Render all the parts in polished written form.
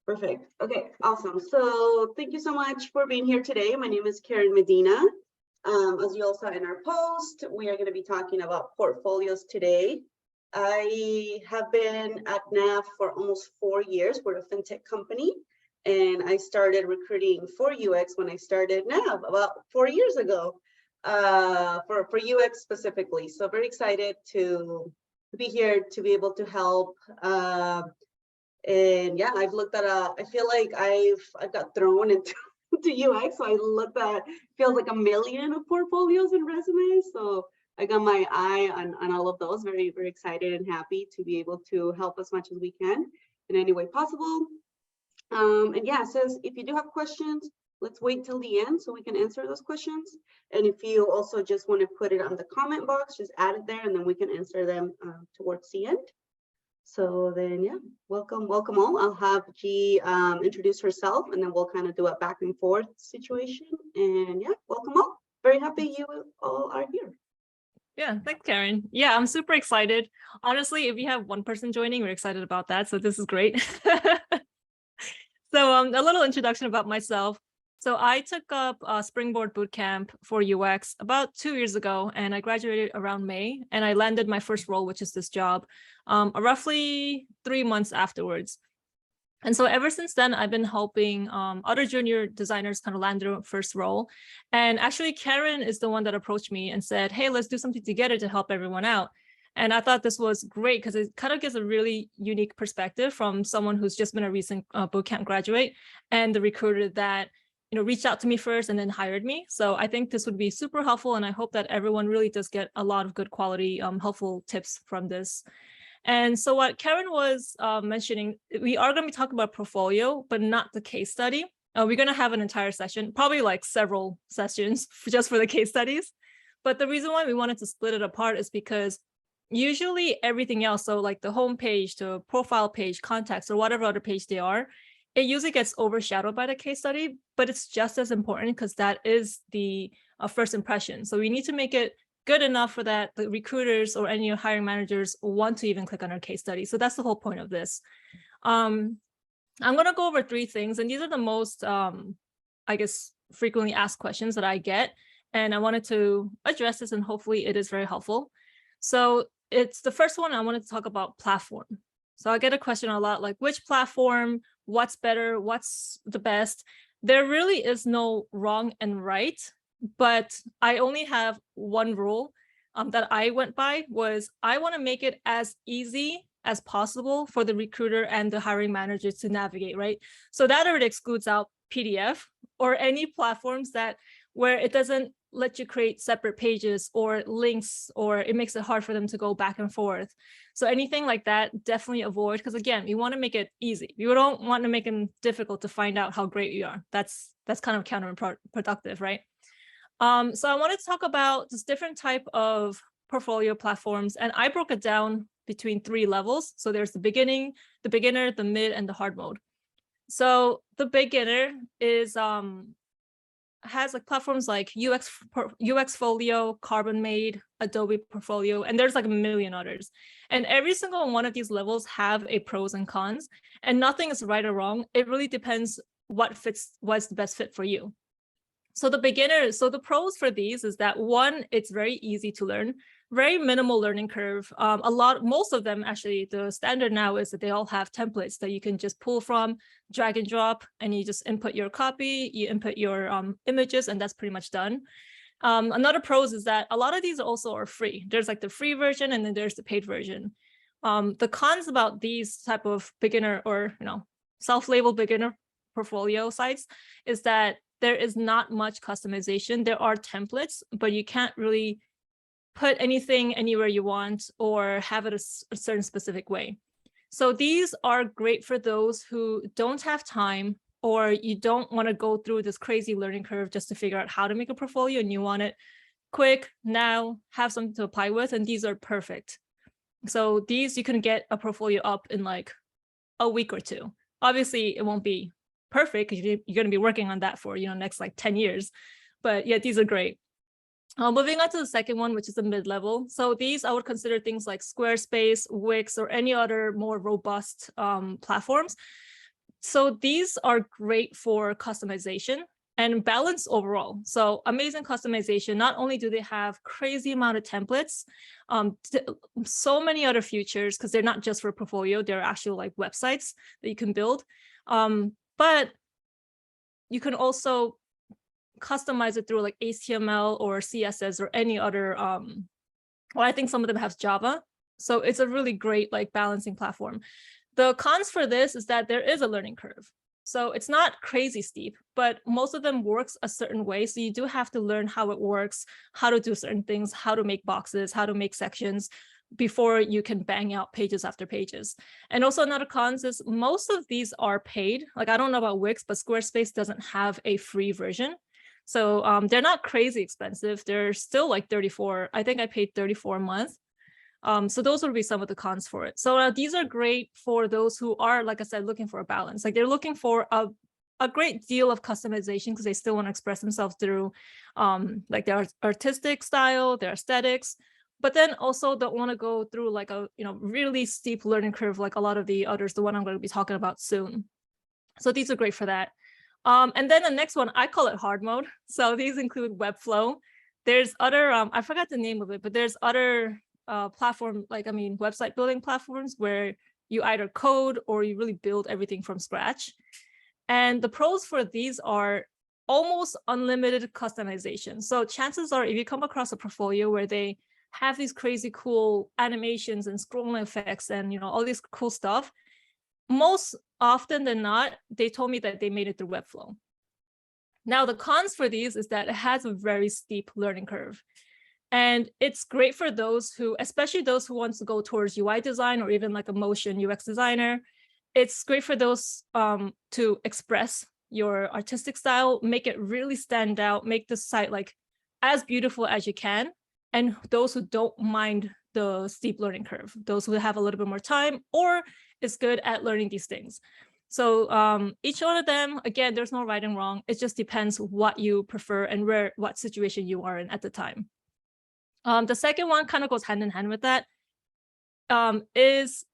Perfect. Okay, awesome. So thank you so much for being here today. My name is Karen Medina. As you all saw in our post, we are going to be talking about portfolios today. I have been at NAV for almost 4 years. We're a fintech company, and I started recruiting for UX when I started NAV about 4 years ago, for UX specifically. So very excited to be here to be able to help. And yeah, I've looked at I feel like I've got thrown into to UX. So I looked at feels like a million of portfolios and resumes. So I got my eye on all of those. Very, very excited and happy to be able to help as much as we can in any way possible. And yeah, it says if you do have questions, let's wait till the end so we can answer those questions. And if you also just want to put it on the comment box, just add it there and then we can answer them towards the end. So then, yeah, welcome all. I'll have G introduce herself and then we'll kind of do a back and forth situation. And yeah, welcome all. Very happy you all are here. Yeah, thanks, Karen. Yeah, I'm super excited. Honestly, if you have one person joining, we're excited about that. So this is great. So a little introduction about myself. So I took up a Springboard Bootcamp for UX about 2 years ago, and I graduated around May, and I landed my first role, which is this job, roughly 3 months afterwards. And so ever since then, I've been helping other junior designers kind of land their first role. And actually, Karen is the one that approached me and said, hey, let's do something together to help everyone out. And I thought this was great because it kind of gives a really unique perspective from someone who's just been a recent bootcamp graduate and the recruiter that reached out to me first and then hired me. So I think this would be super helpful. And I hope that everyone really does get a lot of good quality, helpful tips from this. And so what Karen was mentioning, we are going to be talking about portfolio, but not the case study. We're going to have an entire session, probably like several sessions just for the case studies. But the reason why we wanted to split it apart is because usually everything else, so like the home page, the profile page, contacts, or whatever other page they are, it usually gets overshadowed by the case study, but it's just as important because that is the first impression. So we need to make it good enough for that the recruiters or any hiring managers want to even click on our case study. So that's the whole point of this. I'm going to go over 3 things, and these are the most, I guess, frequently asked questions that I get. And I wanted to address this, and hopefully it is very helpful. So it's the first one. I wanted to talk about platform. So I get a question a lot, like which platform, what's better, what's the best? There really is no wrong and right, but I only have one rule that I went by was I want to make it as easy as possible for the recruiter and the hiring managers to navigate, right? So that already excludes out PDF or any platforms where it doesn't let you create separate pages or links, or it makes it hard for them to go back and forth. So anything like that, definitely avoid, because again, we want to make it easy. We don't want to make it difficult to find out how great you are. That's kind of counterproductive, right? So I wanted to talk about this different type of portfolio platforms, and I broke it down between 3 levels. So there's the beginner, the mid, and the hard mode. So the beginner is has like platforms like UX Folio, Carbon-Made, Adobe Portfolio, and there's like a million others. And every single one of these levels have a pros and cons, and nothing is right or wrong. It really depends what's the best fit for you. So the pros for these is that 1, it's very easy to learn, very minimal learning curve. Most of them actually, the standard now is that they all have templates that you can just pull from, drag and drop, and you just input your copy, you input your images, and that's pretty much done. Another pros is that a lot of these also are free. There's like the free version and then there's the paid version. The cons about these type of beginner or self-labeled beginner portfolio sites is that there is not much customization. There are templates, but you can't really put anything anywhere you want or have it a certain specific way. So these are great for those who don't have time, or you don't want to go through this crazy learning curve just to figure out how to make a portfolio, and you want it quick, now, have something to apply with, and these are perfect. So these, you can get a portfolio up in like a week or 2. Obviously, it won't be perfect because you're going to be working on that for next like 10 years. But yeah, these are great. Moving on to the second one, which is the mid-level. So these I would consider things like Squarespace, Wix, or any other more robust platforms. So these are great for customization and balance overall. So amazing customization. Not only do they have crazy amount of templates, so many other features, because they're not just for portfolio, they're actual like websites that you can build. But you can also customize it through like HTML or CSS or any other, well, I think some of them have Java. So it's a really great like balancing platform. The cons for this is that there is a learning curve. So it's not crazy steep, but most of them works a certain way. So you do have to learn how it works, how to do certain things, how to make boxes, how to make sections before you can bang out pages after pages. And also another cons is most of these are paid. Like, I don't know about Wix, but Squarespace doesn't have a free version. So they're not crazy expensive. They're still like 34. I think I paid 34 a month. So those would be some of the cons for it. So these are great for those who are, like I said, looking for a balance. Like, they're looking for a great deal of customization because they still want to express themselves through like their artistic style, their aesthetics, but then also don't want to go through like a really steep learning curve like a lot of the others, the one I'm going to be talking about soon. So these are great for that. And then the next one, I call it hard mode. So these include Webflow. There's other, I forgot the name of it, but there's other website building platforms where you either code or you really build everything from scratch. And the pros for these are almost unlimited customization. So chances are, if you come across a portfolio where they have these crazy cool animations and scrolling effects and all this cool stuff, most often than not, they told me that they made it through Webflow. Now, the cons for these is that it has a very steep learning curve. And it's great for those who, especially those who want to go towards UI design or even like a motion UX designer. It's great for those to express your artistic style, make it really stand out, make the site like as beautiful as you can. And those who don't mind the steep learning curve, those who have a little bit more time or is good at learning these things. So each one of them, again, there's no right and wrong. It just depends what you prefer and what situation you are in at the time. The second one kind of goes hand in hand with that, is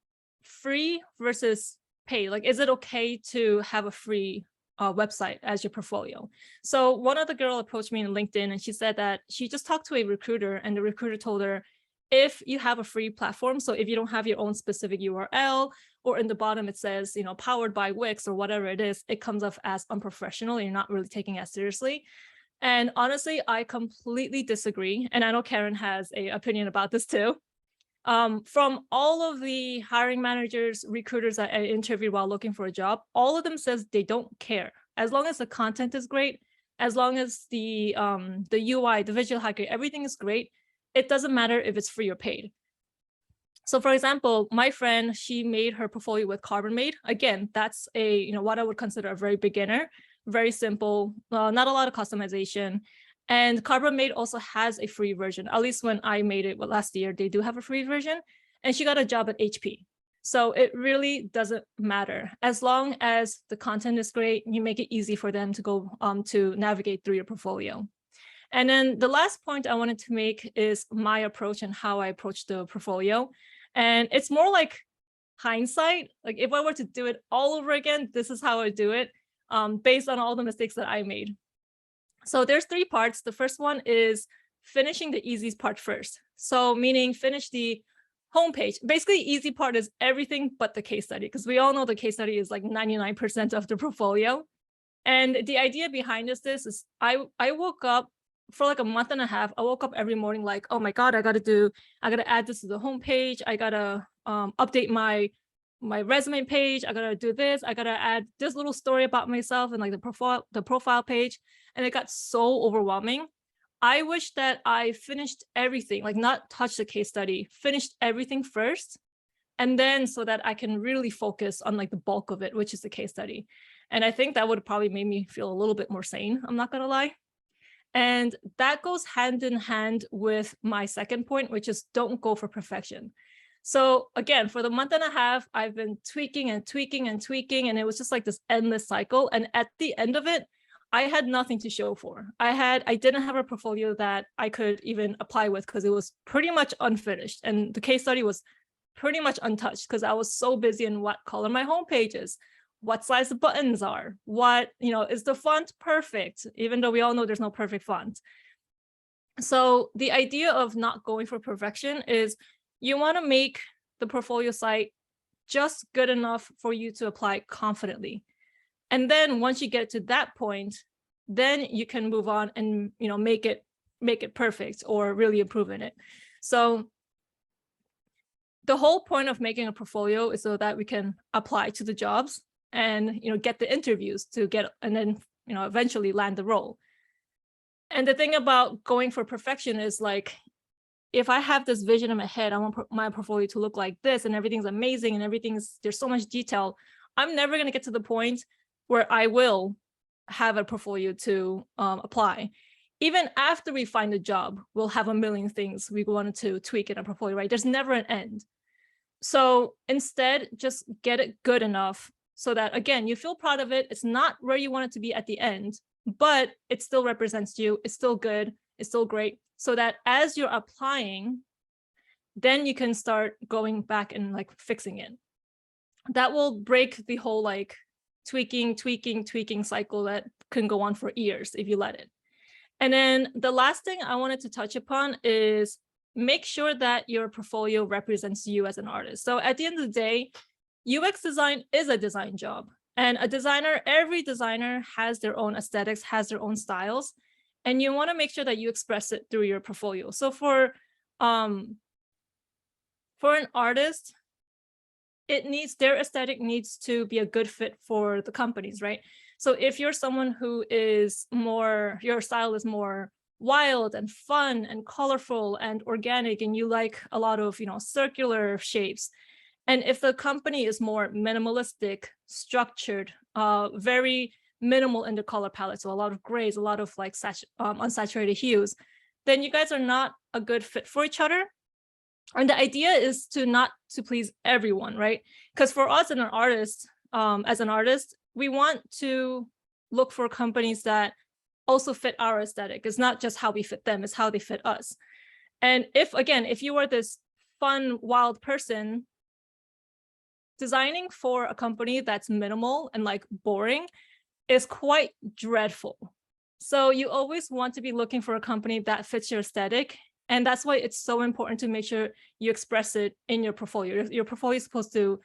free versus pay. Like, is it okay to have a free website as your portfolio? So one other girl approached me on LinkedIn and she said that she just talked to a recruiter and the recruiter told her, if you have a free platform, so if you don't have your own specific URL or in the bottom it says, powered by Wix or whatever it is, it comes off as unprofessional and you're not really taking it seriously. And honestly, I completely disagree. And I know Karen has an opinion about this too. From all of the hiring managers, recruiters that I interviewed while looking for a job, all of them says they don't care. As long as the content is great, as long as the UI, the visual hierarchy, everything is great, it doesn't matter if it's free or paid. So for example, my friend, she made her portfolio with Carbonmade. Again, that's a, what I would consider a very beginner, very simple, not a lot of customization. And Carbonmade also has a free version. At least when I made it last year, they do have a free version. And she got a job at HP. So it really doesn't matter. As long as the content is great, you make it easy for them to go to navigate through your portfolio. And then the last point I wanted to make is my approach and how I approach the portfolio. And it's more like hindsight. Like, if I were to do it all over again, this is how I do it, based on all the mistakes that I made. So there's 3 parts. The first one is finishing the easiest part first. So meaning finish the homepage. Basically, easy part is everything but the case study, because we all know the case study is like 99% of the portfolio. And the idea behind this is I woke up for like a month and a half. I woke up every morning like, oh my God, I gotta add this to the homepage. I gotta update my resume page. I gotta do this. I gotta add this little story about myself and like the profile page. And it got so overwhelming. I wish that I finished everything, like not touch the case study, finished everything first. And then so that I can really focus on like the bulk of it, which is the case study. And I think that would probably make me feel a little bit more sane. I'm not gonna lie. And that goes hand in hand with my second point, which is don't go for perfection. So again, for the month and a half, I've been tweaking and tweaking and tweaking, and it was just like this endless cycle. And at the end of it, I had nothing to show for. I didn't have a portfolio that I could even apply with because it was pretty much unfinished. And the case study was pretty much untouched because I was so busy in what color my homepage is, what size the buttons are, what, is the font perfect, even though we all know there's no perfect font. So the idea of not going for perfection is you want to make the portfolio site just good enough for you to apply confidently. And then once you get to that point, then you can move on and, make it perfect or really improve in it. So the whole point of making a portfolio is so that we can apply to the jobs and, get the interviews to get, and then, eventually land the role. And the thing about going for perfection is like, if I have this vision in my head, I want my portfolio to look like this and everything's amazing and there's so much detail, I'm never going to get to the point where I will have a portfolio to apply. Even after we find a job, we'll have a million things we wanted to tweak in a portfolio, right? There's never an end. So instead, just get it good enough so that, again, you feel proud of it. It's not where you want it to be at the end, but it still represents you. It's still good. It's still great. So that as you're applying, then you can start going back and like fixing it. That will break the whole like tweaking cycle that can go on for years if you let it. And then the last thing I wanted to touch upon is make sure that your portfolio represents you as an artist. So at the end of the day, UX design is a design job. And every designer has their own aesthetics, has their own styles. And you want to make sure that you express it through your portfolio. So for an artist, their aesthetic needs to be a good fit for the companies, right? So if you're someone who is your style is more wild and fun and colorful and organic, and you like a lot of, circular shapes. And if the company is more minimalistic, structured, very minimal in the color palette, so a lot of grays, a lot of like unsaturated hues, then you guys are not a good fit for each other. And the idea is not to please everyone, right? Because for us as an artist, we want to look for companies that also fit our aesthetic. It's not just how we fit them, it's how they fit us. And if you are this fun, wild person, designing for a company that's minimal and like boring is quite dreadful. So you always want to be looking for a company that fits your aesthetic. And that's why it's so important to make sure you express it in your portfolio. Your portfolio is supposed to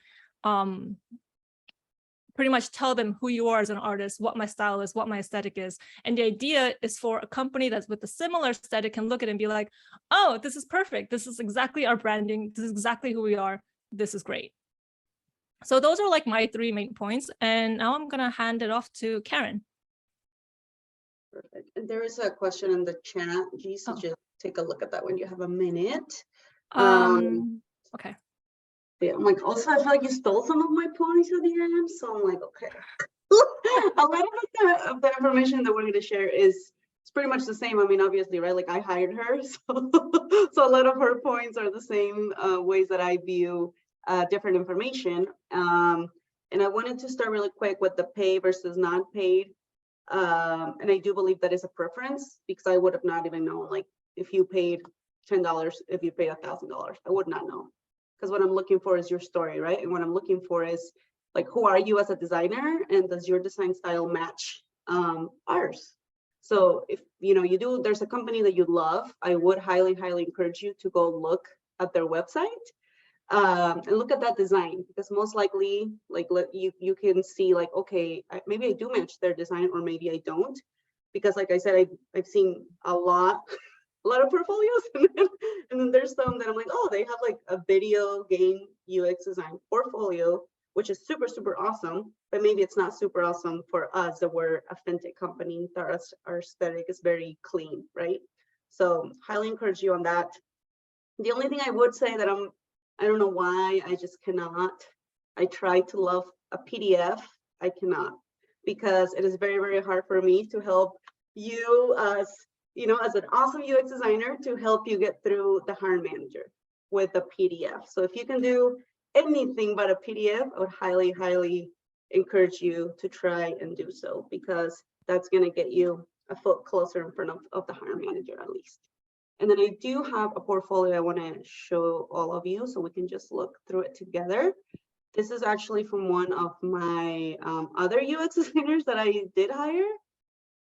pretty much tell them who you are as an artist, what my style is, what my aesthetic is. And the idea is for a company that's with a similar aesthetic can look at it and be like, oh, this is perfect. This is exactly our branding. This is exactly who we are. This is great. So those are like my 3 main points. And now I'm going to hand it off to Karen. Perfect. And there is a question in the chat. So just take a look at that when you have a minute. Okay. Yeah, I'm like, also, I feel like you stole some of my points at the end. So I'm like, okay. A lot of the information that we're going to share is pretty much the same. I mean, obviously, right? Like I hired her. So a lot of her points are the same ways that I view different information. And I wanted to start really quick with the pay versus non-paid. And I do believe that is a preference because I would have not even known, like if you paid $10, if you paid $1,000, I would not know. Because what I'm looking for is your story, right? And what I'm looking for is like, who are you as a designer, and does your design style match ours? So if there's a company that you love, I would highly encourage you to go look at their website and look at that design, because most likely, like you can see like, okay, maybe I do match their design, or maybe I don't, because like I said, I've seen a lot of portfolios, and then there's some that I'm like, oh, they have like a video game UX design portfolio, which is super awesome, but maybe it's not super awesome for us that we're a fintech company that our aesthetic is very clean, right? So highly encourage you on that. The only thing I would say that I don't know why, I just cannot. I try to love a PDF. I cannot, because it is very hard for me to help you as an awesome UX designer, to help you get through the hiring manager with a PDF. So if you can do anything but a PDF, I would highly encourage you to try and do so, because that's going to get you a foot closer in front of the hiring manager at least. And then I do have a portfolio I want to show all of you, so we can just look through it together. This is actually from one of my other UX designers that I did hire.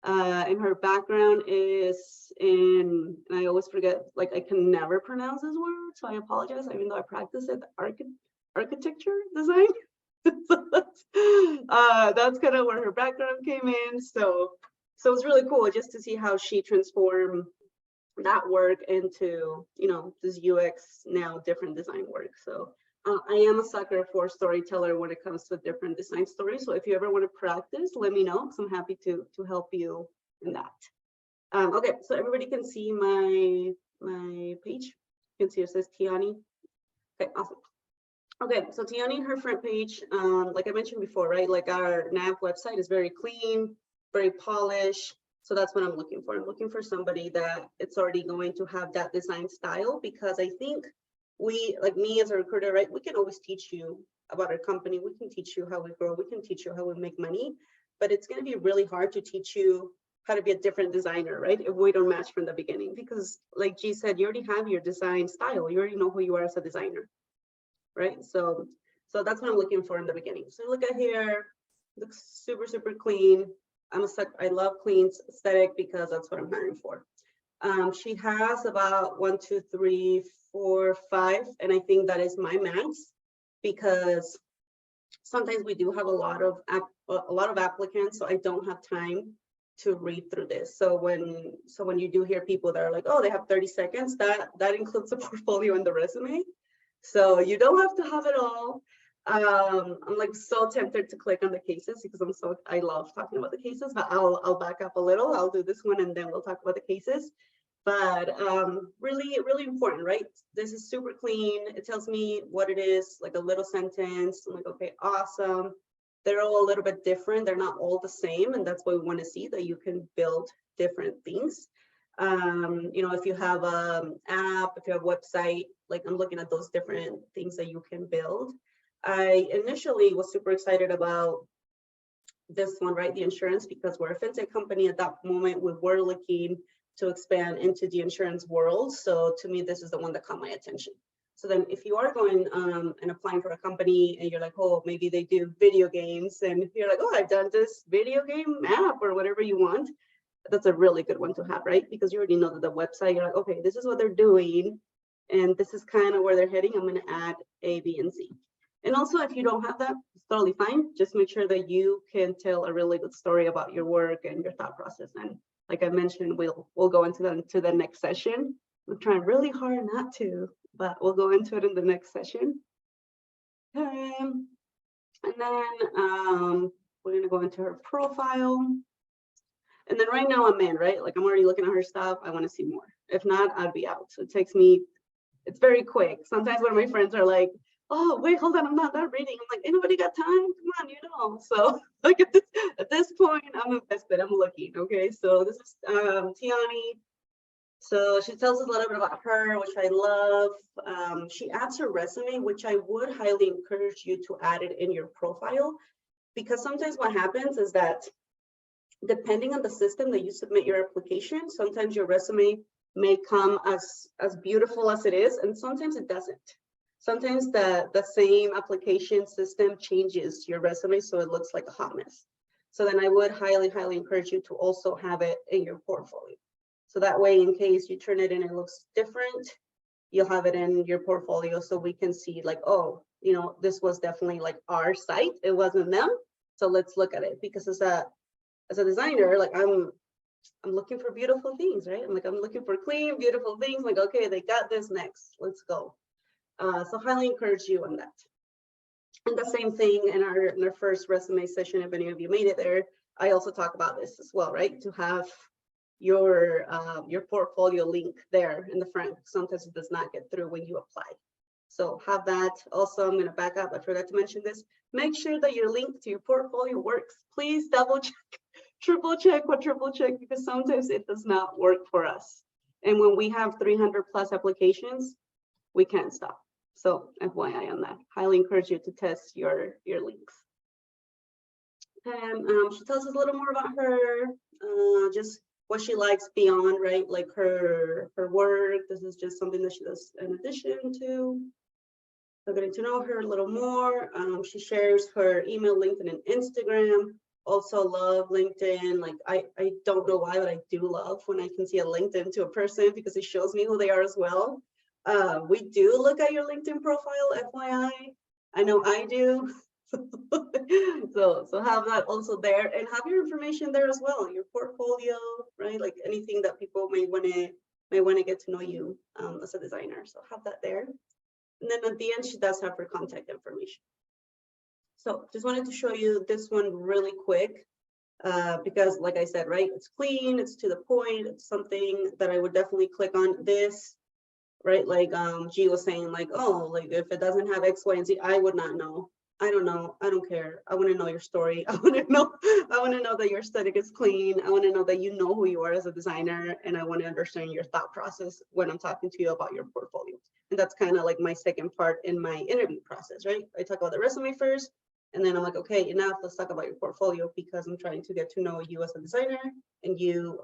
And her background is in, and I always forget, like I can never pronounce this word, so I apologize, even though I practice it, architecture design. So that's kind of where her background came in. So it's really cool just to see how she transformed that work into, you know, this UX now different design work. So I am a sucker for storyteller when it comes to different design stories. So if you ever want to practice, let me know, because I'm happy to help you in that. Okay, so everybody can see my page. You can see it says Tiani. Okay, awesome. Okay, so Tiani, her front page, like I mentioned before, right? Like our NAV website is very clean, very polished. So that's what I'm looking for. I'm looking for somebody that it's already going to have that design style, because I think we, like me as a recruiter, right? We can always teach you about our company. We can teach you how we grow. We can teach you how we make money, but it's going to be really hard to teach you how to be a different designer, right? If we don't match from the beginning, because like G said, you already have your design style. You already know who you are as a designer, right? So that's what I'm looking for in the beginning. So look at here, looks super, super clean. I love clean aesthetic because that's what I'm hiring for. She has about 1, 2, 3, 4, 5, and I think that is my max, because sometimes we do have a lot of applicants, so I don't have time to read through this. So when you do hear people that are like, oh, they have 30 seconds, that includes the portfolio and the resume. So you don't have to have it all. I'm like so tempted to click on the cases because I love talking about the cases, but I'll back up a little. I'll do this one and then we'll talk about the cases. But really, really important, right? This is super clean. It tells me what it is, like a little sentence. I'm like, okay, awesome. They're all a little bit different. They're not all the same. And that's what we want to see, that you can build different things. You know, if you have an app, if you have a website, like I'm looking at those different things that you can build. I initially was super excited about this one, right? The insurance, because we're a fintech company. At that moment, we were looking to expand into the insurance world. So to me, this is the one that caught my attention. So then if you are going and applying for a company and you're like, oh, maybe they do video games, and you're like, oh, I've done this video game app or whatever you want, that's a really good one to have, right? Because you already know that the website, you're like, okay, this is what they're doing, and this is kind of where they're heading. I'm going to add A, B, and C. And also, if you don't have that, it's totally fine. Just make sure that you can tell a really good story about your work and your thought process. And like I mentioned, we'll go into that into the next session. I'm trying really hard not to, but we'll go into it in the next session. And then we're going to go into her profile. And then right now I'm in, right? Like I'm already looking at her stuff. I want to see more. If not, I'd be out. So it takes me, it's very quick. Sometimes when my friends are like, oh, wait, hold on, I'm not done reading. I'm like, anybody got time? Come on, you know. So like at this point, I'm invested, I'm looking, okay? So this is Tiani. So she tells us a little bit about her, which I love. She adds her resume, which I would highly encourage you to add it in your profile, because sometimes what happens is that depending on the system that you submit your application, sometimes your resume may come as beautiful as it is, and sometimes it doesn't. Sometimes the same application system changes your resume so it looks like a hot mess. So then I would highly, highly encourage you to also have it in your portfolio. So that way, in case you turn it in and it looks different, you'll have it in your portfolio so we can see like, oh, you know, this was definitely like our site. It wasn't them. So let's look at it, because as a designer, like I'm looking for beautiful things, right? I'm looking for clean, beautiful things. Like, okay, they got this, next, let's go. So highly encourage you on that. And the same thing in our first resume session, if any of you made it there, I also talk about this as well, right? To have your portfolio link there in the front. Sometimes it does not get through when you apply. So have that. Also, I'm going to back up. I forgot to mention this. Make sure that your link to your portfolio works. Please double check, triple check, quadruple check, because sometimes it does not work for us. And when we have 300+ applications, we can't stop. So FYI on that. Highly encourage you to test your links. And she tells us a little more about her, just what she likes beyond, right? Like her work. This is just something that she does in addition to. So getting to know her a little more. She shares her email, LinkedIn, and Instagram. Also love LinkedIn. Like I don't know why, but I do love when I can see a LinkedIn to a person because it shows me who they are as well. We do look at your LinkedIn profile, FYI. I know I do. So have that also there and have your information there as well, your portfolio, right? Like anything that people may want to get to know you as a designer. So have that there. And then at the end, she does have her contact information. So just wanted to show you this one really quick because like I said, right, it's clean, it's to the point, it's something that I would definitely click on this, right? Like G was saying, like, oh, like if it doesn't have X, Y, and Z, I would not know. I don't know. I don't care. I want to know your story. I want to know that your aesthetic is clean. I want to know that you know who you are as a designer, and I want to understand your thought process when I'm talking to you about your portfolio. And that's kind of like my second part in my interview process, right? I talk about the resume first, and then I'm like, okay, enough. Let's talk about your portfolio because I'm trying to get to know you as a designer and you,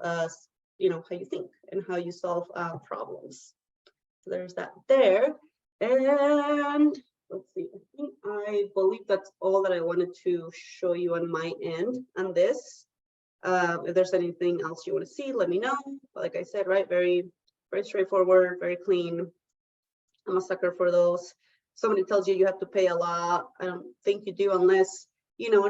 you know, how you think and how you solve problems. So there's that there. And let's see, I believe that's all that I wanted to show you on my end on this. If there's anything else you want to see, let me know. But like I said, right, very straightforward, very clean. I'm a sucker for those. Somebody tells you you have to pay a lot. I don't think you do unless, you know,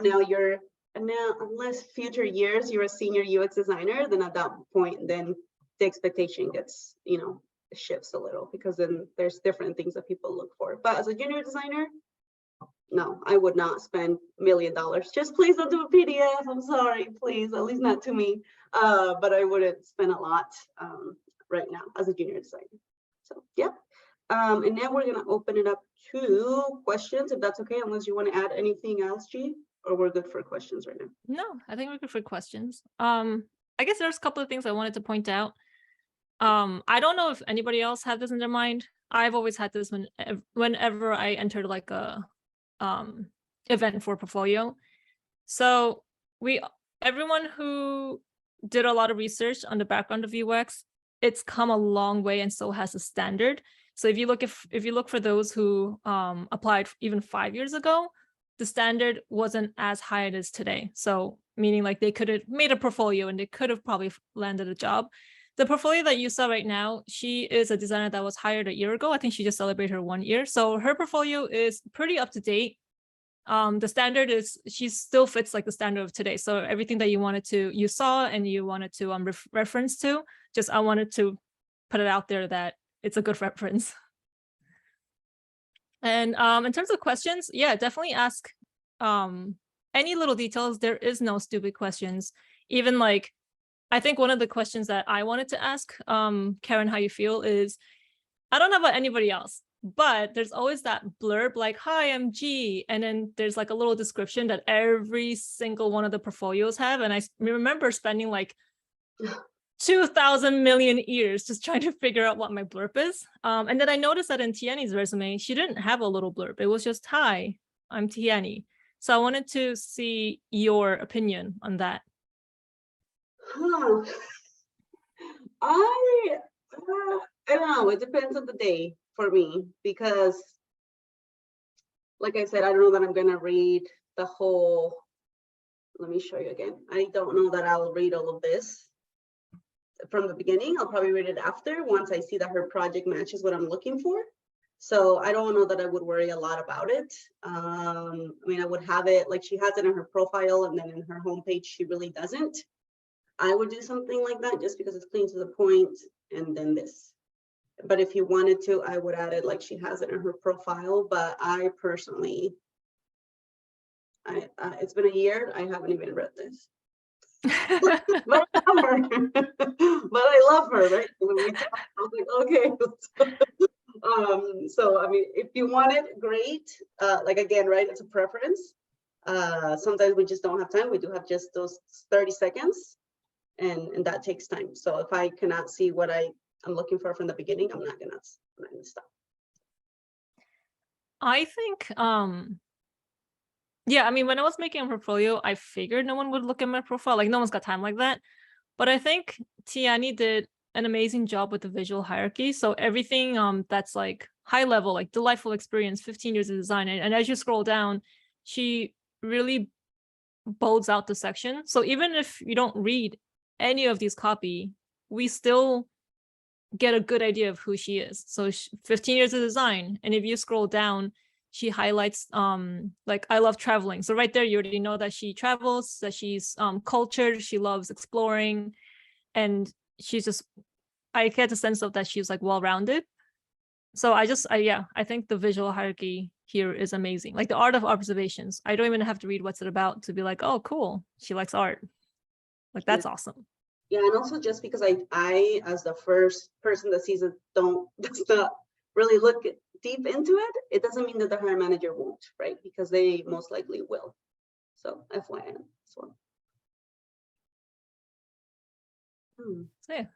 unless future years you're a senior UX designer, then at that point, then the expectation gets, you know, shifts a little because then there's different things that people look for. But as a junior designer, no, I would not spend $1 million. Just please don't do a PDF. I'm sorry, please, at least not to me. But I wouldn't spend a lot right now as a junior designer. So yeah. And now we're gonna open it up to questions, if that's okay, unless you want to add anything else, G, or we're good for questions right now. No, I think we're good for questions. I guess there's a couple of things I wanted to point out. I don't know if anybody else had this in their mind. I've always had this whenever I entered like a event for portfolio. So everyone who did a lot of research on the background of UX, it's come a long way and so has the standard. So if you look for those who applied even 5 years ago, the standard wasn't as high as today. So meaning like they could have made a portfolio and they could have probably landed a job. The portfolio that you saw right now, she is a designer that was hired a year ago. I think she just celebrated her 1 year. So her portfolio is pretty up to date. The standard is, she still fits like the standard of today. So everything that you saw and you wanted to reference to, just I wanted to put it out there that it's a good reference. And in terms of questions, yeah, definitely ask any little details. There is no stupid questions. Even like, I think one of the questions that I wanted to ask, Karen, how you feel is, I don't know about anybody else, but there's always that blurb like, hi, I'm G. And then there's like a little description that every single one of the portfolios have. And I remember spending like 2,000 million years just trying to figure out what my blurb is. And then I noticed that in Tiani's resume, she didn't have a little blurb. It was just, hi, I'm Tiani. So I wanted to see your opinion on that. I don't know. It depends on the day for me because, like I said, I don't know that I'm gonna read the whole. Let me show you again. I don't know that I'll read all of this from the beginning. I'll probably read it after once I see that her project matches what I'm looking for. So I don't know that I would worry a lot about it. I mean, I would have it like she has it in her profile, and then in her homepage she really doesn't. I would do something like that just because it's clean to the point, and then this. But if you wanted to, I would add it like she has it in her profile. But I personally, it's been a year, I haven't even read this. but I love her, right? When we talk, I was like, okay. So I mean, if you want it, great. Like again, right? It's a preference. Sometimes we just don't have time. We do have just those 30 seconds. And that takes time. So if I cannot see what I'm looking for from the beginning, I'm not gonna stop. I think, yeah, I mean, when I was making a portfolio, I figured no one would look at my profile. Like no one's got time like that. But I think Tiani did an amazing job with the visual hierarchy. So everything that's like high level, like delightful experience, 15 years of design. And as you scroll down, she really bolds out the section. So even if you don't read any of these copy, we still get a good idea of who she is. So 15 years of design. And if you scroll down, she highlights like I love traveling. So right there, you already know that she travels, that she's cultured, she loves exploring, and she's just, I get the sense of that she's like well-rounded. So I think the visual hierarchy here is amazing. Like the art of observations. I don't even have to read what's it about to be like, oh, cool, she likes art. Like that's awesome. Yeah, and also just because I as the first person that sees it does not really look deep into it, it doesn't mean that the hiring manager won't, right? Because they most likely will. So FYI, this one. So yeah,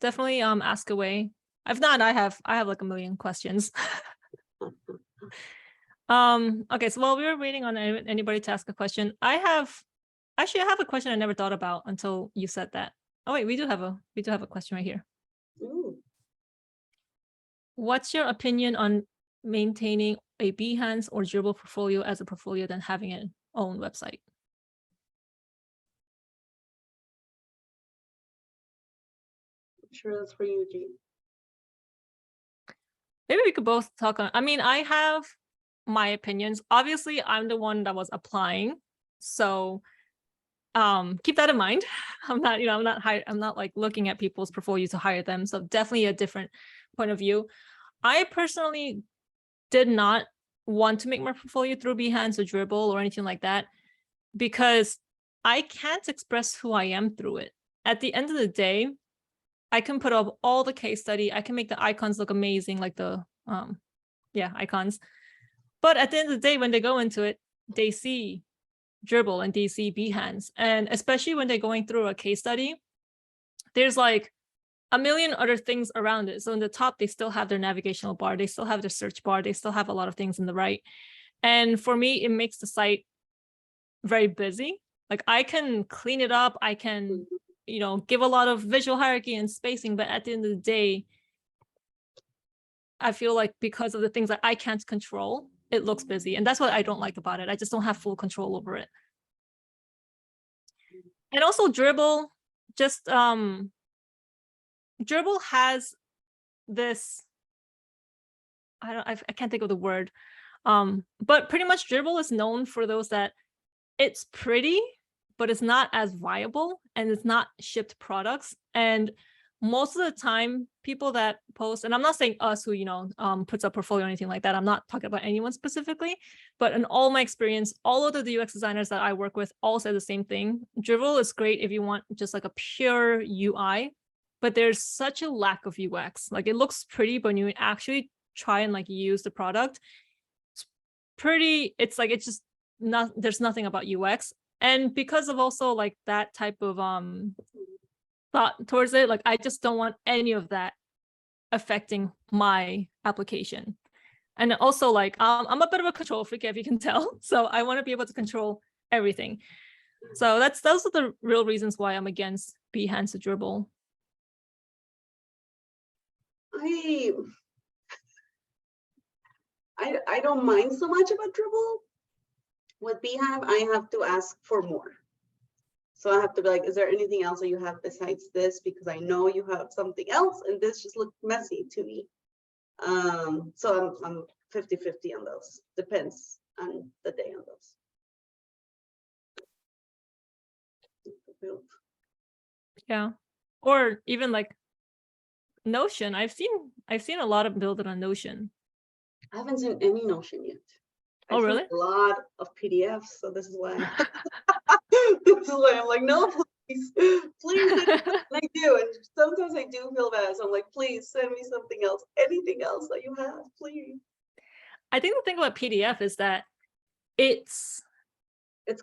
definitely ask away. If not, I have like a million questions. Okay, so while we were waiting on anybody to ask a question, I have a question I never thought about until you said that. Oh wait, we do have a question right here. Ooh. What's your opinion on maintaining a Behance or Dribbble portfolio as a portfolio than having an own website? I'm sure that's for you, Jean. Maybe we could both talk on. I mean, I have my opinions. Obviously, I'm the one that was applying, so keep that in mind. I'm not like looking at people's portfolios to hire them. So definitely a different point of view. I personally did not want to make my portfolio through Behance or Dribbble or anything like that, because I can't express who I am through it. At the end of the day, I can put up all the case study. I can make the icons look amazing, like the icons. But at the end of the day, when they go into it, they see Dribbble and they see Behance. And especially when they're going through a case study, there's like a million other things around it. So in the top, they still have their navigational bar, they still have their search bar, they still have a lot of things in the right. And for me, it makes the site very busy. Like I can clean it up, I can, give a lot of visual hierarchy and spacing, but at the end of the day, I feel like because of the things that I can't control, it looks busy. And that's what I don't like about it. I just don't have full control over it. And also Dribbble, just Dribbble has this, I can't think of the word, but pretty much Dribbble is known for those that it's pretty, but it's not as viable and it's not shipped products. And most of the time, people that post, and I'm not saying us who, puts up portfolio or anything like that. I'm not talking about anyone specifically, but in all my experience, all of the UX designers that I work with all say the same thing. Dribbble is great if you want just like a pure UI, but there's such a lack of UX. Like it looks pretty, but when you actually try and like use the product, it's just not, there's nothing about UX. And because of also like that type of thought towards it, like I just don't want any of that affecting my application. And also like I'm a bit of a control freak, if you can tell, so I want to be able to control everything. So those are the real reasons why I'm against Behance or Dribbble. I don't mind so much about Dribbble. With Behance, I have to ask for more. So I have to be like, is there anything else that you have besides this? Because I know you have something else and this just looks messy to me. So I'm 50-50 on those. Depends on the day on those. Yeah. Or even like Notion. I've seen a lot of build it on Notion. I haven't seen any Notion yet. Oh, really? A lot of PDFs, so this is why this is why I'm like, no, please. And I do, and sometimes I do feel bad. So I'm like, please send me something else, anything else that you have, please. I think the thing about PDF is that it's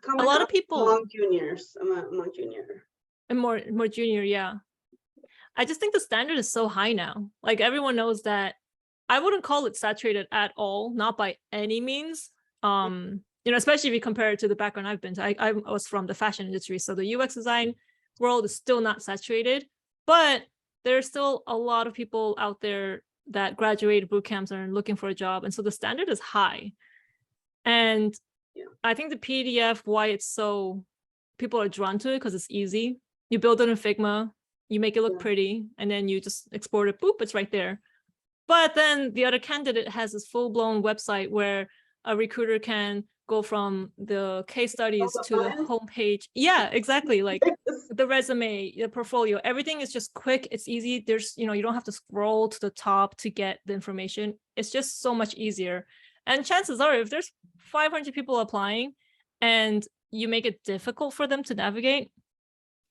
coming a lot of people among juniors, among junior. And more junior, yeah. I just think the standard is so high now. Like everyone knows that. I wouldn't call it saturated at all, not by any means. Especially if you compare it to the background I've been to. I was from the fashion industry, so the UX design world is still not saturated, but there's still a lot of people out there that graduated boot camps are looking for a job. And so the standard is high. And I think the PDF, why it's so, people are drawn to it because it's easy. You build it in Figma, you make it look pretty, and then you just export it, boop, it's right there. But then the other candidate has this full-blown website where a recruiter can go from the case studies to the homepage. Yeah, exactly. Like the resume, the portfolio, everything is just quick. It's easy. There's, you don't have to scroll to the top to get the information. It's just so much easier. And chances are, if there's 500 people applying and you make it difficult for them to navigate,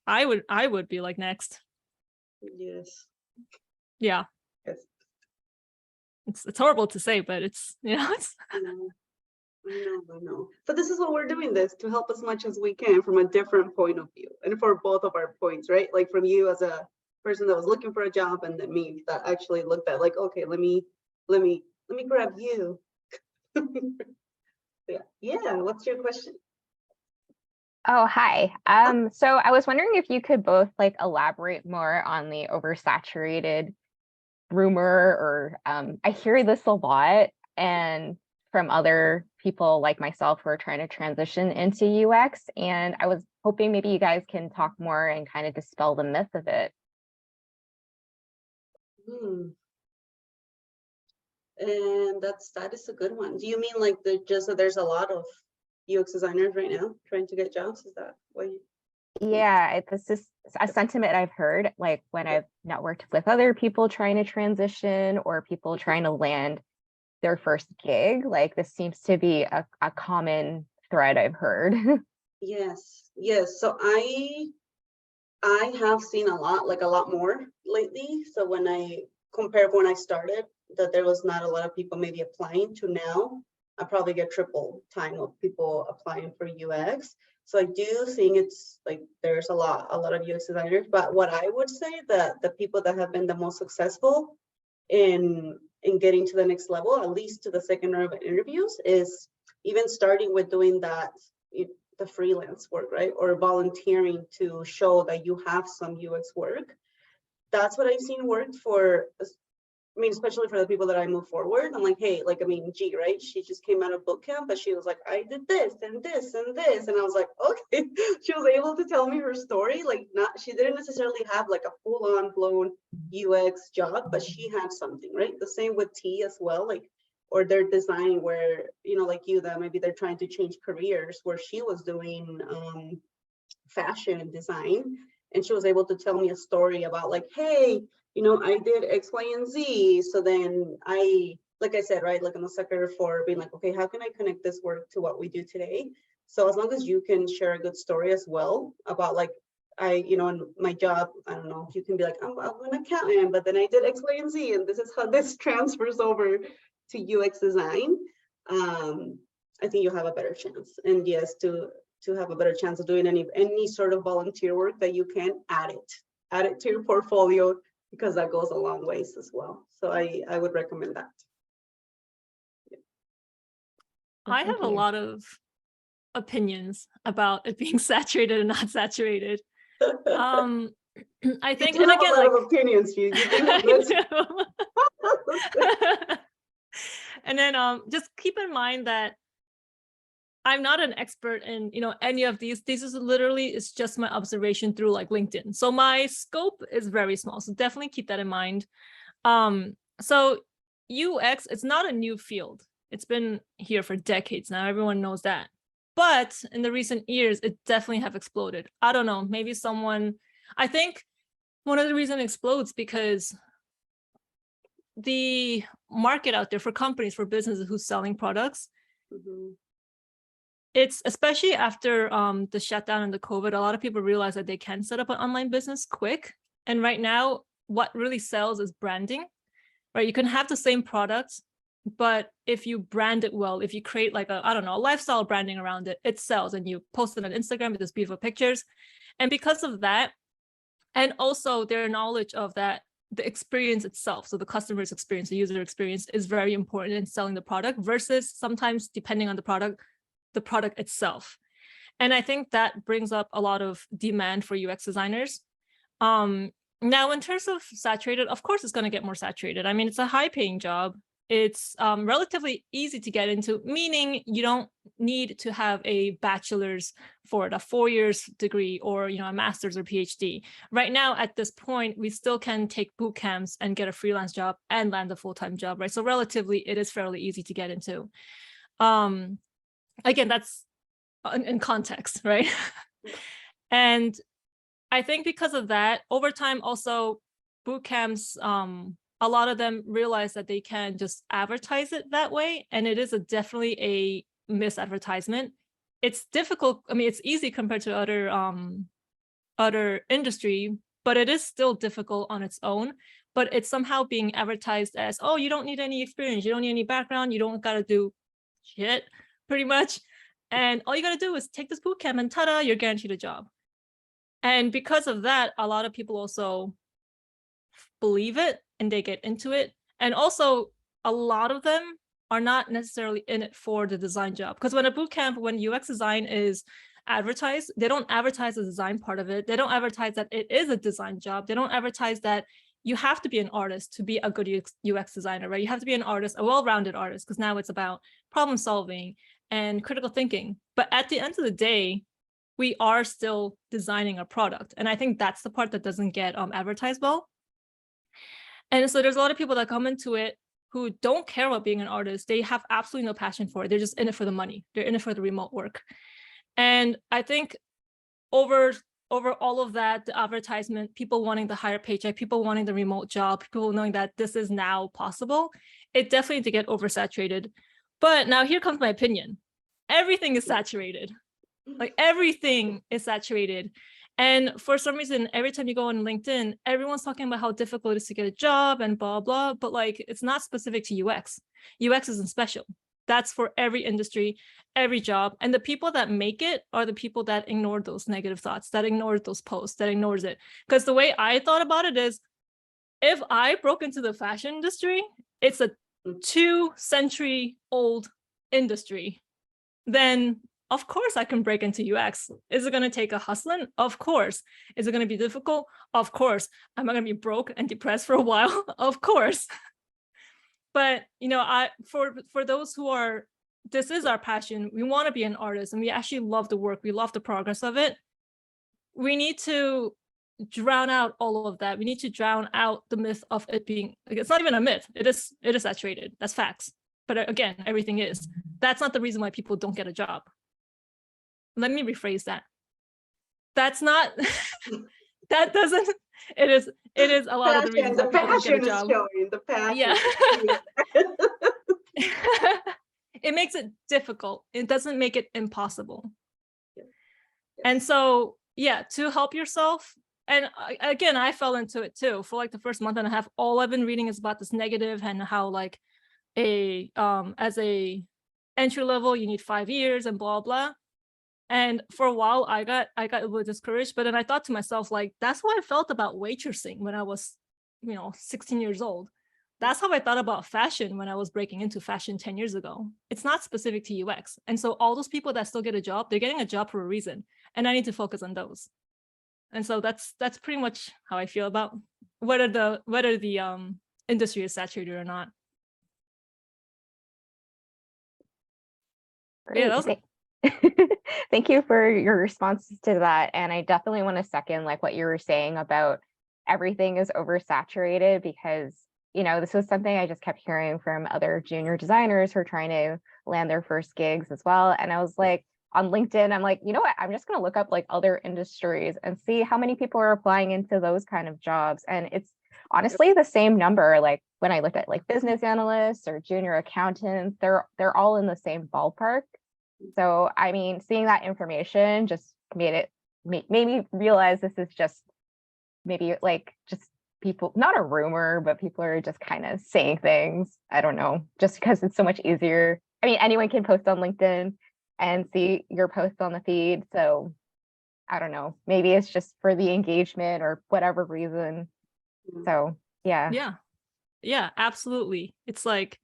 I would be like, next. Yes. Yeah. Yes. It's horrible to say, but it's, it's. I know. But this is what we're doing this to help as much as we can from a different point of view, and for both of our points, right? Like from you as a person that was looking for a job, and then me that actually looked at like, okay, let me grab you. Yeah. What's your question? Oh, hi. So I was wondering if you could both like elaborate more on the oversaturated rumor, or I hear this a lot, and from other people like myself who are trying to transition into UX. And I was hoping maybe you guys can talk more and kind of dispel the myth of it. And that is a good one. Do you mean like just that there's a lot of UX designers right now trying to get jobs? Is that what you? Yeah, this is a sentiment I've heard, like when I've networked with other people trying to transition or people trying to land their first gig. Like this seems to be a common thread I've heard. Yes. So I have seen a lot more lately. So when I compare when I started, that there was not a lot of people maybe applying to now, I probably get triple time of people applying for UX. So I do think it's like there's a lot of UX designers. But what I would say that the people that have been the most successful in getting to the next level, at least to the second round of interviews, is even starting with doing that, the freelance work, right? Or volunteering to show that you have some UX work. That's what I've seen worked for, especially for the people that I move forward. I'm like, hey, G, right? She just came out of boot camp, but she was like, I did this and this and this. And I was like, okay. She was able to tell me her story. She didn't necessarily have like a full-on blown UX job, but she had something, right? The same with T as well, or their design where, like you, that maybe they're trying to change careers, where she was doing fashion and design. And she was able to tell me a story about like, hey, I did X, Y, and Z. So then like I said, right, like I'm a sucker for being like, okay, how can I connect this work to what we do today? So as long as you can share a good story as well about like, in my job, I don't know, you can be like, I'm an accountant, but then I did X, Y, and Z, and this is how this transfers over to UX design. I think you'll have a better chance. And yes, to have a better chance of doing any sort of volunteer work that you can add it to your portfolio, because that goes a long ways as well. So I would recommend that. Yeah. I have a lot of opinions about it being saturated and not saturated. I think, and again, a lot of opinions. You and then just keep in mind that I'm not an expert in any of these. This is literally, it's just my observation through like LinkedIn. So my scope is very small. So definitely keep that in mind. So UX, it's not a new field. It's been here for decades now. Everyone knows that. But in the recent years, it definitely have exploded. I don't know, maybe I think one of the reasons it explodes because the market out there for companies, for businesses who's selling products, it's especially after the shutdown and the COVID, a lot of people realize that they can set up an online business quick. And right now, what really sells is branding, right? You can have the same products, but if you brand it well, if you create like a lifestyle branding around it, it sells, and you post it on Instagram with these beautiful pictures. And because of that, and also their knowledge of that, the experience itself, so the customer's experience, the user experience is very important in selling the product versus sometimes depending on the product itself. And I think that brings up a lot of demand for UX designers. Now, in terms of saturated, of course, it's going to get more saturated. I mean, it's a high paying job. It's relatively easy to get into, meaning you don't need to have a bachelor's for it, a 4 years degree, or a master's or PhD. Right now, at this point, we still can take boot camps and get a freelance job and land a full-time job, right? So relatively, it is fairly easy to get into. Again, that's in context, right? And I think because of that, over time, also boot camps, a lot of them realize that they can just advertise it that way. And it is definitely a misadvertisement. It's difficult. I mean, it's easy compared to other industry, but it is still difficult on its own. But it's somehow being advertised as, oh, you don't need any experience. You don't need any background. You don't got to do shit, pretty much. And all you got to do is take this boot camp and ta-da, you're guaranteed a job. And because of that, a lot of people also believe it and they get into it. And also, a lot of them are not necessarily in it for the design job. Because when a bootcamp, when UX design is advertised, they don't advertise the design part of it. They don't advertise that it is a design job. They don't advertise that you have to be an artist to be a good UX designer, right? You have to be an artist, a well-rounded artist, because now it's about problem solving and critical thinking. But at the end of the day, we are still designing a product. And I think that's the part that doesn't get advertised well. And so there's a lot of people that come into it who don't care about being an artist. They have absolutely no passion for it. They're just in it for the money. They're in it for the remote work. And I think over all of that, the advertisement, people wanting the higher paycheck, people wanting the remote job, people knowing that this is now possible, it definitely did get oversaturated. But now here comes my opinion. Everything is saturated. Like everything is saturated. And for some reason, every time you go on LinkedIn, everyone's talking about how difficult it is to get a job and blah, blah, but like, it's not specific to UX. UX isn't special. That's for every industry, every job. And the people that make it are the people that ignore those negative thoughts, that ignore those posts, that ignores it. Because the way I thought about it is, if I broke into the fashion industry, it's a 2-century-old industry. Then of course I can break into UX. Is it going to take a hustling? Of course. Is it going to be difficult? Of course. Am I going to be broke and depressed for a while? Of course. But, for those who are, this is our passion. We want to be an artist and we actually love the work. We love the progress of it. We need to drown out all of that. We need to drown out the myth of it being, it's not even a myth. It is saturated. That's facts. But again, everything is. That's not the reason why people don't get a job. Let me rephrase that. That's not, that doesn't, it is a lot of the reasons that people don't get a job. The passion. Yeah. It makes it difficult. It doesn't make it impossible. Yeah. And so, yeah, to help yourself. And again, I fell into it too. For like the first month and a half, all I've been reading is about this negative and how like as a entry level, you need 5 years and blah, blah. And for a while, I got a little discouraged, but then I thought to myself, like, that's how I felt about waitressing when I was, 16 years old. That's how I thought about fashion when I was breaking into fashion 10 years ago. It's not specific to UX. And so all those people that still get a job, they're getting a job for a reason. And I need to focus on those. And so that's pretty much how I feel about whether the industry is saturated or not. Great. Yeah, Thank you for your responses to that. And I definitely want to second like what you were saying about everything is oversaturated, because, this was something I just kept hearing from other junior designers who are trying to land their first gigs as well. And I was like, on LinkedIn, I'm like, you know what, I'm just going to look up like other industries and see how many people are applying into those kind of jobs. And it's honestly the same number. Like when I looked at like business analysts or junior accountants, they're all in the same ballpark. So, I mean, seeing that information just made me realize this is just maybe like just people, not a rumor, but people are just kind of saying things. I don't know, just because it's so much easier. I mean, anyone can post on LinkedIn and see your post on the feed. So I don't know, maybe it's just for the engagement or whatever reason. So, yeah. Yeah, absolutely. It's like,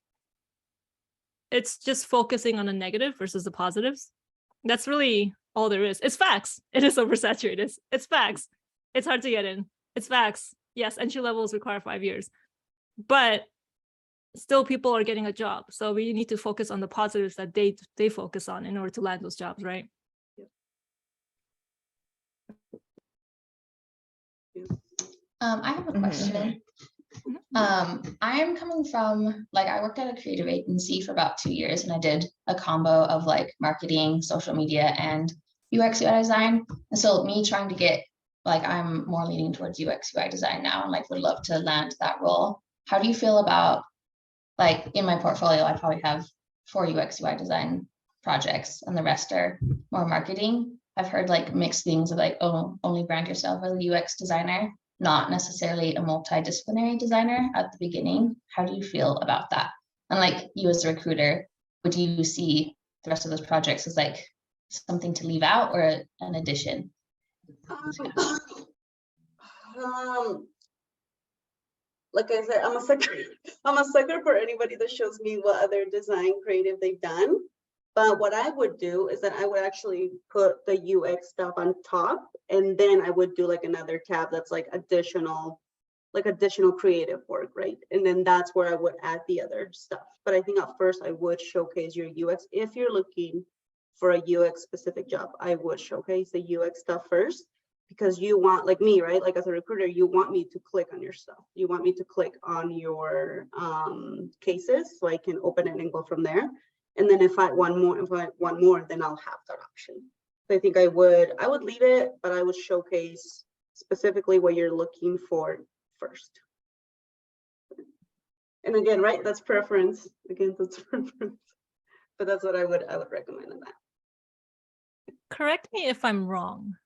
it's just focusing on the negative versus the positives. That's really all there is. It's facts. It is oversaturated. It's facts. It's hard to get in. It's facts. yes, entry levels require 5 years, but still people are getting a job. So we need to focus on the positives that they focus on in order to land those jobs, right? I have a Mhm. question. I'm coming from, like, I worked at a creative agency for about 2 years, and I did a combo of like marketing, social media, and UX UI design. And so me trying to get, like, I'm more leaning towards UX UI design now, and like would love to land that role. How do you feel about, like, in my portfolio, I probably have 4 UX UI design projects, and the rest are more marketing. I've heard like mixed things of like, oh, only brand yourself as a UX designer, not necessarily a multidisciplinary designer at the beginning. How do you feel about that? And like, you as a recruiter, would you see the rest of those projects as like something to leave out or an addition? Like I said, I'm a sucker. I'm a sucker for anybody that shows me what other design creative they've done. But what I would do is that I would actually put the UX stuff on top, and then I would do like another tab that's like additional creative work, right? And then that's where I would add the other stuff. But I think at first I would showcase your UX. If you're looking for a UX specific job, I would showcase the UX stuff first, because you want, like me, right? Like as a recruiter, you want me to click on your stuff. You want me to click on your cases so I can open it and go from there. And then if I want more, then I'll have that option. So I think I would leave it, but I would showcase specifically what you're looking for first. And again, right, that's preference. Again, that's preference. But that's what I would recommend in that. Correct me if I'm wrong.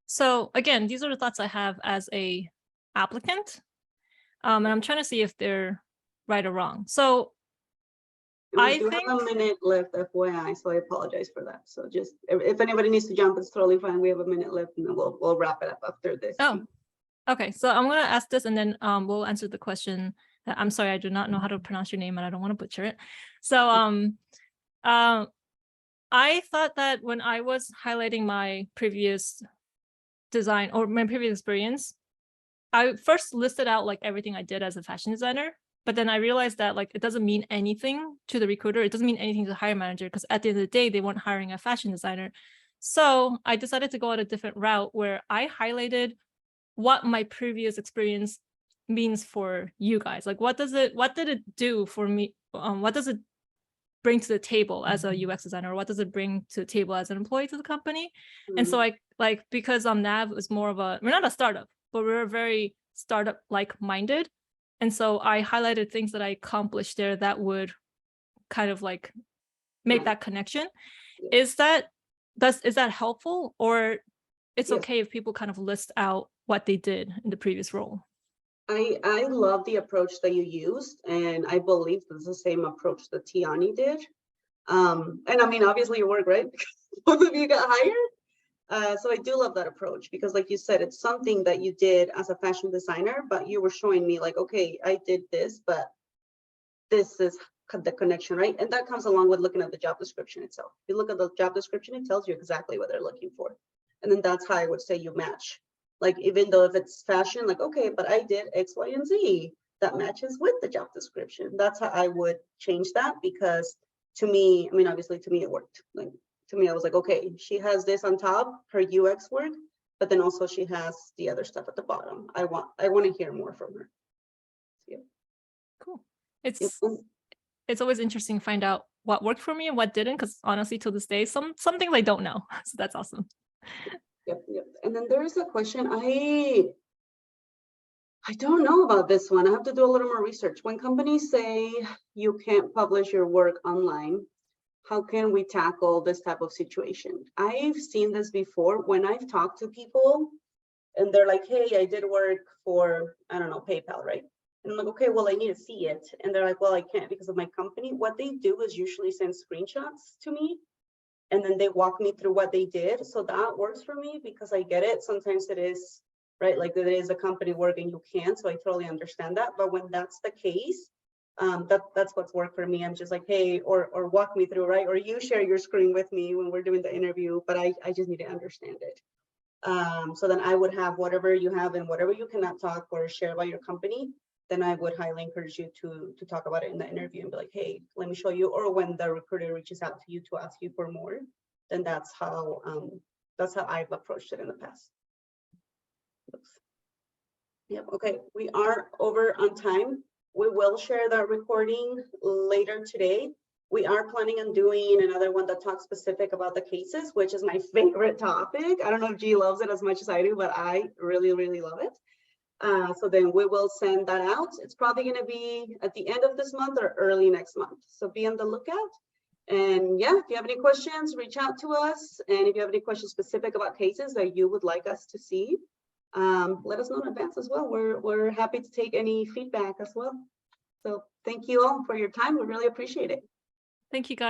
So again, these are the thoughts I have as a applicant. And I'm trying to see if they're right or wrong. So And we I do think have a minute left, FYI, so I apologize for that. So just if anybody needs to jump, it's totally fine. We have a minute left, and then we'll wrap it up after this. Oh, okay. So I'm going to ask this, and then we'll answer the question. I'm sorry, I do not know how to pronounce your name, and I don't want to butcher it. So I thought that when I was highlighting my previous design or my previous experience, I first listed out like everything I did as a fashion designer, but then I realized that like it doesn't mean anything to the recruiter. It doesn't mean anything to the hiring manager, because at the end of the day, they weren't hiring a fashion designer. So I decided to go at a different route where I highlighted what my previous experience means for you guys. Like, what did it do for me? What does it bring to the table as a UX designer? Or what does it bring to the table as an employee to the company? And so I like, because NAV is more of we're not a startup, but we're very startup like minded. And so I highlighted things that I accomplished there that would kind of like make that connection. Is that helpful, or it's okay if people kind of list out what they did in the previous role? I love the approach that you used, and I believe it's the same approach that Tiani did. And I mean, obviously your work, right? Both of you got hired. So I do love that approach, because like you said, it's something that you did as a fashion designer, but you were showing me like, okay, I did this, but this is the connection, right? And that comes along with looking at the job description itself. If you look at the job description, it tells you exactly what they're looking for. And then that's how I would say you match. Like, even though if it's fashion, like, okay, but I did X, Y, and Z, that matches with the job description. That's how I would change that, because to me, I mean, obviously to me it worked. Like, to me, I was like, okay, she has this on top, her UX work, but then also she has the other stuff at the bottom. I want to hear more from her. Yeah. Cool. It's always interesting to find out what worked for me and what didn't, because honestly, to this day, some things I don't know. So that's awesome. Yep. And then there is a question. I don't know about this one. I have to do a little more research. When companies say you can't publish your work online, how can we tackle this type of situation? I've seen this before when I've talked to people and they're like, hey, I did work for, I don't know, PayPal, right? And I'm like, okay, well, I need to see it. And they're like, well, I can't because of my company. What they do is usually send screenshots to me, and then they walk me through what they did. So that works for me, because I get it. Sometimes it is, right? Like, there is a company work and you can't. So I totally understand that. But when that's the case, that's what's worked for me. I'm just like, hey, or walk me through, right? Or you share your screen with me when we're doing the interview, but I just need to understand it. So then I would have whatever you have and whatever you cannot talk or share about your company, then I would highly encourage you to talk about it in the interview and be like, hey, let me show you. Or when the recruiter reaches out to you to ask you for more, then that's how I've approached it in the past. Oops. Yep, okay, we are over on time. We will share the recording later today. We are planning on doing another one that talks specific about the cases, which is my favorite topic. I don't know if G loves it as much as I do, but I really, really love it. So then we will send that out. It's probably going to be at the end of this month or early next month. So be on the lookout. And yeah, if you have any questions, reach out to us. And if you have any questions specific about cases that you would like us to see, let us know in advance as well. We're happy to take any feedback as well. So thank you all for your time. We really appreciate it. Thank you, guys.